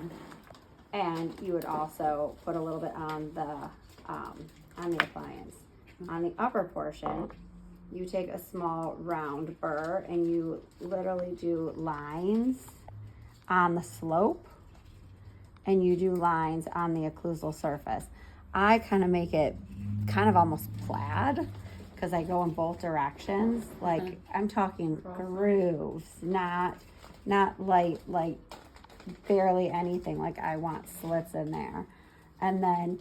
much. And you would also put a little bit on the appliance. On the upper portion, you take a small round burr and you literally do lines on the slope and you do lines on the occlusal surface. I kind of make it kind of almost plaid because I go in both directions. Like I'm talking grooves, not light, like barely anything. Like I want slits in there. And then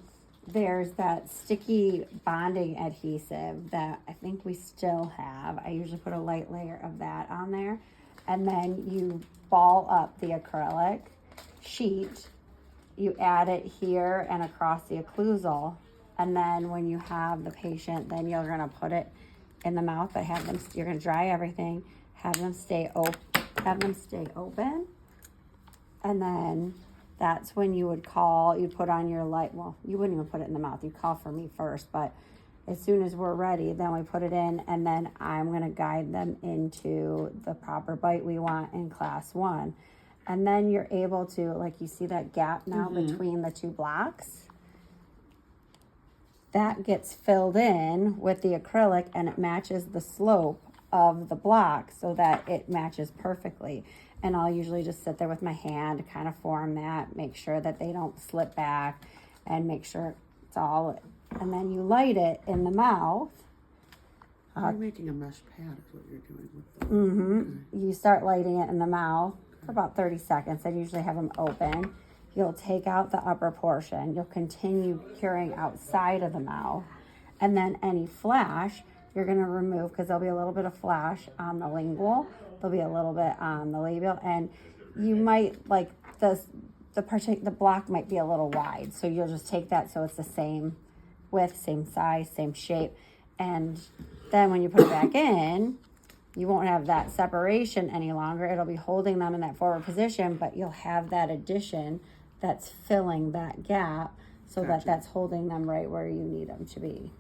there's that sticky bonding adhesive that I think we still have. I usually put a light layer of that on there. And then you ball up the acrylic sheet. You add it here and across the occlusal. And then when you have the patient, then you're gonna put it in the mouth, but you're gonna dry everything, have them stay open. And then that's when you would call, you put on your light, well, you wouldn't even put it in the mouth, you call for me first, but as soon as we're ready, then we put it in, and then I'm gonna guide them into the proper bite we want in class 1. And then you're able to, like you see that gap now between the two blocks? That gets filled in with the acrylic and it matches the slope of the block so that it matches perfectly. And I'll usually just sit there with my hand to kind of form that, make sure that they don't slip back and make sure it's all, and then you light it in the mouth. You're making a mesh pad is what you're doing with them. You start lighting it in the mouth for about 30 seconds. I usually have them open. You'll take out the upper portion. You'll continue curing outside of the mouth. And then any flash, you're going to remove because there'll be a little bit of flash on the lingual. There'll be a little bit on the labial. And you might, like, the block might be a little wide. So you'll just take that so it's the same width, same size, same shape. And then when you put it back in, you won't have that separation any longer. It'll be holding them in that forward position, but you'll have that addition that's filling that gap so that that's holding them right where you need them to be.